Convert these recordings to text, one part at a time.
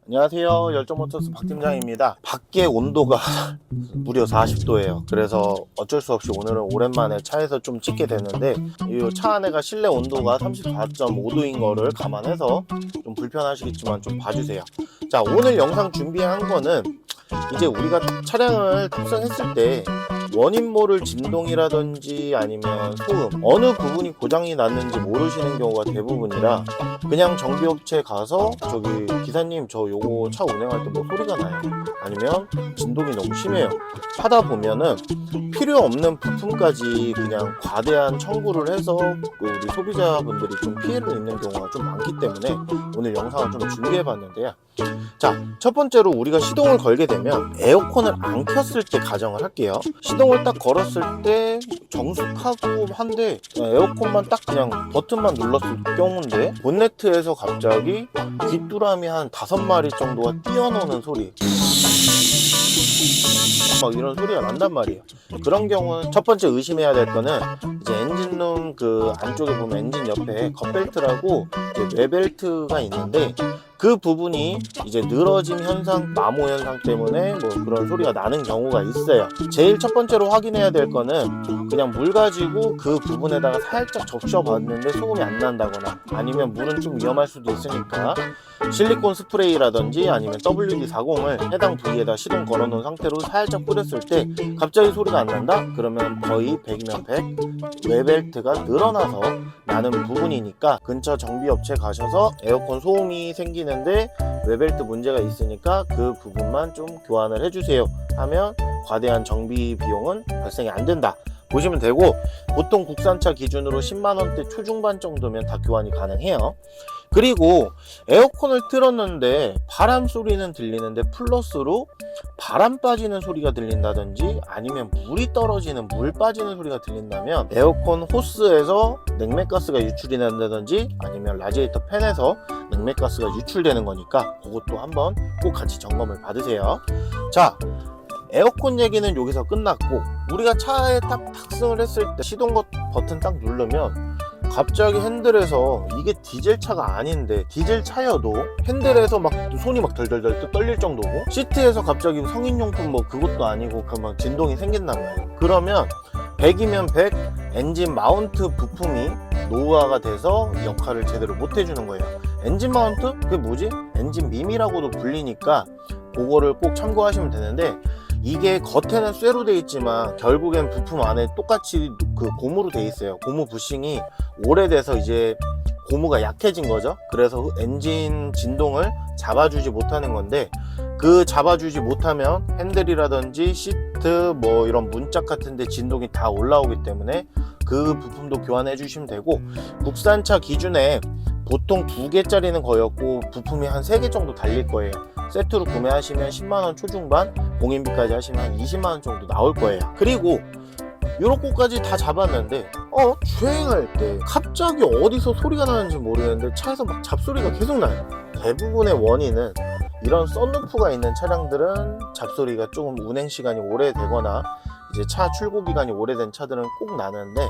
안녕하세요. 열정모터스 박팀장입니다. 밖에 온도가 무려 40도예요. 그래서 어쩔 수 없이 오늘은 오랜만에 차에서 좀 찍게 됐는데 이 차 안에가 실내 온도가 34.5도인 거를 감안해서 좀 불편하시겠지만 좀 봐주세요. 자, 오늘 영상 준비한 거는 이제 우리가 차량을 탑승했을 때 원인 모를 진동이라든지 아니면 소음, 어느 부분이 고장이 났는지 모르시는 경우가 대부분이라 그냥 정비업체 가서 저기 기사님 저 요거 차 운행할 때 뭐 소리가 나요, 아니면 진동이 너무 심해요 하다 보면은 필요 없는 부품까지 그냥 과대한 청구를 해서 우리 소비자분들이 좀 피해를 입는 경우가 좀 많기 때문에 오늘 영상을 좀 준비해 봤는데요. 자, 첫 번째로 우리가 시동을 걸게 되면 에어컨을 안 켰을 때 가정을 할게요. 시동을 딱 걸었을 때 정숙하고 한데 에어컨만 딱 그냥 버튼만 눌렀을 경우인데 본네트에서 갑자기 귀뚜라미 한 5마리 정도가 뛰어노는 소리, 막 이런 소리가 난단 말이에요. 그런 경우는 첫 번째 의심해야 될 거는 이제 엔진룸 그 안쪽에 보면 엔진 옆에 겉벨트라고 이제 외벨트가 있는데 그 부분이 이제 늘어짐 현상, 마모 현상 때문에 뭐 그런 소리가 나는 경우가 있어요. 제일 첫 번째로 확인해야 될 거는 그냥 물 가지고 그 부분에다가 살짝 적셔 봤는데 소음이 안 난다거나, 아니면 물은 좀 위험할 수도 있으니까 실리콘 스프레이라든지 아니면 WD-40을 해당 부위에다 시동 걸어 놓은 상태로 살짝 뿌렸을 때 갑자기 소리가 안 난다? 그러면 거의 100이면 100 외벨트가 늘어나서 나는 부분이니까 근처 정비업체 가셔서 에어컨 소음이 생기는데 외벨트 문제가 있으니까 그 부분만 좀 교환을 해주세요 하면 과대한 정비 비용은 발생이 안 된다 보시면 되고, 보통 국산차 기준으로 10만원대 초중반 정도면 다 교환이 가능해요. 그리고 에어컨을 틀었는데 바람 소리는 들리는데 플러스로 바람 빠지는 소리가 들린다든지 아니면 물이 떨어지는, 물 빠지는 소리가 들린다면 에어컨 호스에서 냉매가스가 유출이 된다든지 아니면 라디에이터 팬에서 냉매가스가 유출되는 거니까 그것도 한번 꼭 같이 점검을 받으세요. 자, 에어컨 얘기는 여기서 끝났고, 우리가 차에 딱 탑승을 했을 때 시동 버튼 딱 누르면 갑자기 핸들에서, 이게 디젤 차가 아닌데 디젤 차여도 핸들에서 막 손이 막 덜덜덜 떨릴 정도고, 시트에서 갑자기 성인용품 뭐 그것도 아니고 그 막 진동이 생긴단 말이에요. 그러면 100이면 100 엔진 마운트 부품이 노후화가 돼서 역할을 제대로 못 해주는 거예요. 엔진 마운트? 그게 뭐지? 엔진 밈이라고도 불리니까 그거를 꼭 참고하시면 되는데, 이게 겉에는 쇠로 돼 있지만 결국엔 부품 안에 똑같이 그 고무로 돼 있어요. 고무 부싱이 오래돼서 이제 고무가 약해진 거죠. 그래서 엔진 진동을 잡아주지 못하는 건데, 그 잡아주지 못하면 핸들이라든지 시트 뭐 이런 문짝 같은데 진동이 다 올라오기 때문에 그 부품도 교환해 주시면 되고, 국산차 기준에 보통 2개짜리는 거의 없고 부품이 한 3개 정도 달릴 거예요. 세트로 구매하시면 10만원 초중반, 공인비까지 하시면 한 20만원 정도 나올 거예요. 그리고 요렇게까지 다 잡았는데 주행할 때 갑자기 어디서 소리가 나는지 모르겠는데 차에서 막 잡소리가 계속 나요. 대부분의 원인은 이런 썬루프가 있는 차량들은 잡소리가 조금 운행시간이 오래되거나 이제 차 출고기간이 오래된 차들은 꼭 나는데,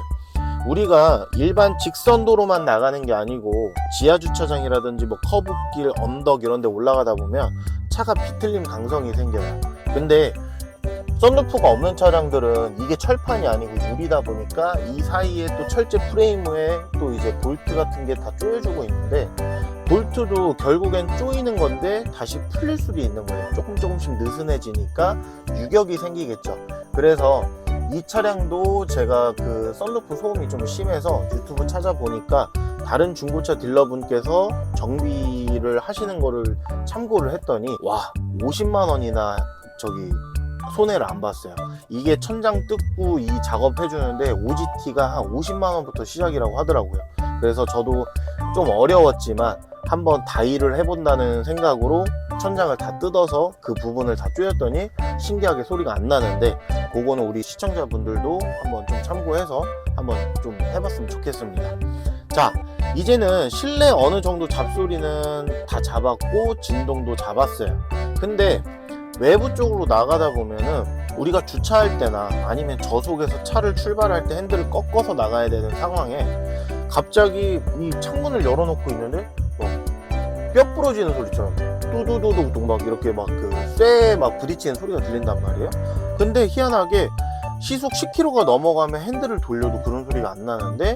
우리가 일반 직선도로만 나가는 게 아니고 지하주차장이라든지 뭐 커브길, 언덕 이런 데 올라가다 보면 차가 비틀림 강성이 생겨요. 근데 썬루프가 없는 차량들은 이게 철판이 아니고 유리다 보니까 이 사이에 또 철제 프레임에 또 이제 볼트 같은 게 다 조여주고 있는데, 볼트도 결국엔 조이는 건데 다시 풀릴 수도 있는 거예요. 조금씩 느슨해지니까 유격이 생기겠죠. 그래서 이 차량도 제가 그 썬루프 소음이 좀 심해서 유튜브 찾아보니까 다른 중고차 딜러분께서 정비를 하시는 거를 참고를 했더니 와, 50만원이나 저기 손해를 안 봤어요. 이게 천장 뜯고 이 작업 해주는데 OGT가 한 50만원부터 시작이라고 하더라고요. 그래서 저도 좀 어려웠지만 한번 다이를 해본다는 생각으로 천장을 다 뜯어서 그 부분을 다 조였더니 신기하게 소리가 안 나는데, 그거는 우리 시청자분들도 한번 좀 참고해서 한번 좀 해봤으면 좋겠습니다. 자, 이제는 실내 어느 정도 잡소리는 다 잡았고 진동도 잡았어요. 근데 외부 쪽으로 나가다 보면은 우리가 주차할 때나 아니면 저속에서 차를 출발할 때 핸들을 꺾어서 나가야 되는 상황에 갑자기 이 창문을 열어놓고 있는데 뼈 부러지는 소리처럼 뚜두두두 막 이렇게 막 그 쇠에 막 부딪히는 소리가 들린단 말이에요. 근데 희한하게 시속 10km가 넘어가면 핸들을 돌려도 그런 소리가 안 나는데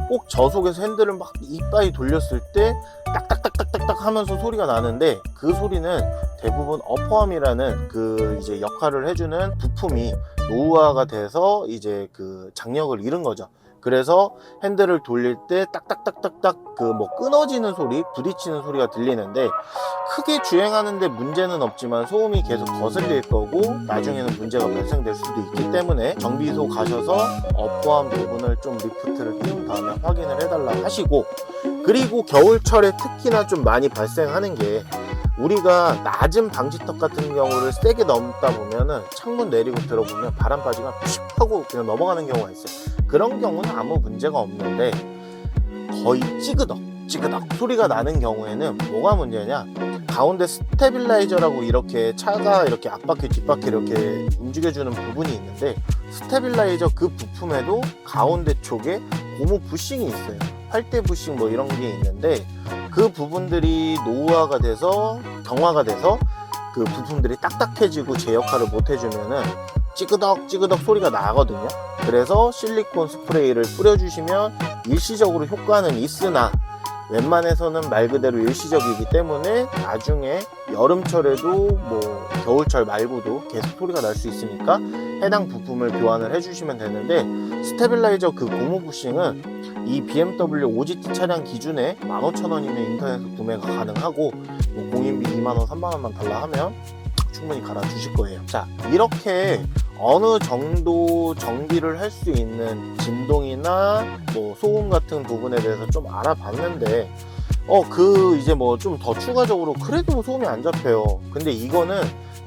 꼭 저속에서 핸들을 막 이빠이 돌렸을 때 딱딱딱딱딱딱 하면서 소리가 나는데 그 소리는 대부분 어퍼암이라는 그 이제 역할을 해주는 부품이 노후화가 돼서 이제 그 장력을 잃은 거죠. 그래서 핸들을 돌릴 때 딱딱딱딱딱 그 뭐 끊어지는 소리, 부딪히는 소리가 들리는데 크게 주행하는데 문제는 없지만 소음이 계속 거슬릴 거고 나중에는 문제가 발생될 수도 있기 때문에 정비소 가셔서 어퍼암 부분을 좀 리프트를 띄운 다음에 확인을 해달라 하시고, 그리고 겨울철에 특히나 좀 많이 발생하는 게 우리가 낮은 방지턱 같은 경우를 세게 넘다 보면은 창문 내리고 들어보면 바람 빠지가 푸식 하고 그냥 넘어가는 경우가 있어요. 그런 경우는 아무 문제가 없는데 거의 찌그덕 소리가 나는 경우에는 뭐가 문제냐, 가운데 스테빌라이저라고 이렇게 차가 이렇게 앞바퀴 뒷바퀴 이렇게 움직여주는 부분이 있는데 스테빌라이저 그 부품에도 가운데 쪽에 고무 부싱이 있어요. 활대 부싱 뭐 이런 게 있는데 그 부분들이 노후화가 돼서 경화가 돼서 그 부품들이 딱딱해지고 제 역할을 못 해주면은 찌그덕 소리가 나거든요. 그래서 실리콘 스프레이를 뿌려주시면 일시적으로 효과는 있으나 웬만해서는 말 그대로 일시적이기 때문에 나중에 여름철에도 뭐 겨울철 말고도 계속 소리가 날 수 있으니까 해당 부품을 교환을 해주시면 되는데, 스테빌라이저 그 고무 부싱은 이 BMW 5GT 차량 기준에 15,000원이면 인터넷에서 구매가 가능하고 뭐 공인비 2만원 3만원만 달라 하면 충분히 갈아 주실 거예요. 자, 이렇게 어느 정도 정비를 할 수 있는 진동이나 뭐 소음 같은 부분에 대해서 좀 알아봤는데 그 이제 뭐 좀 더 추가적으로 그래도 소음이 안 잡혀요. 근데 이거는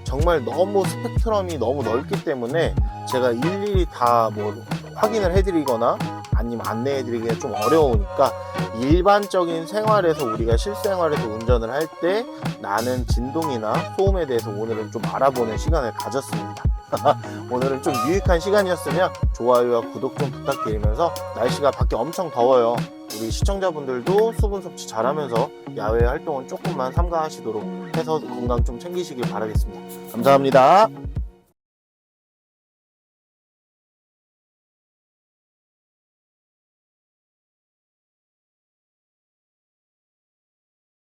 정말 너무 스펙트럼이 너무 넓기 때문에 제가 일일이 다 뭐 확인을 해드리거나 아니면 안내해드리기가 좀 어려우니까 일반적인 생활에서 우리가 실생활에서 운전을 할 때 나는 진동이나 소음에 대해서 오늘은 좀 알아보는 시간을 가졌습니다. 오늘은 좀 유익한 시간이었으면 좋아요와 구독 좀 부탁드리면서, 날씨가 밖에 엄청 더워요. 우리 시청자분들도 수분 섭취 잘하면서 야외 활동은 조금만 삼가하시도록 해서 건강 좀 챙기시길 바라겠습니다. 감사합니다.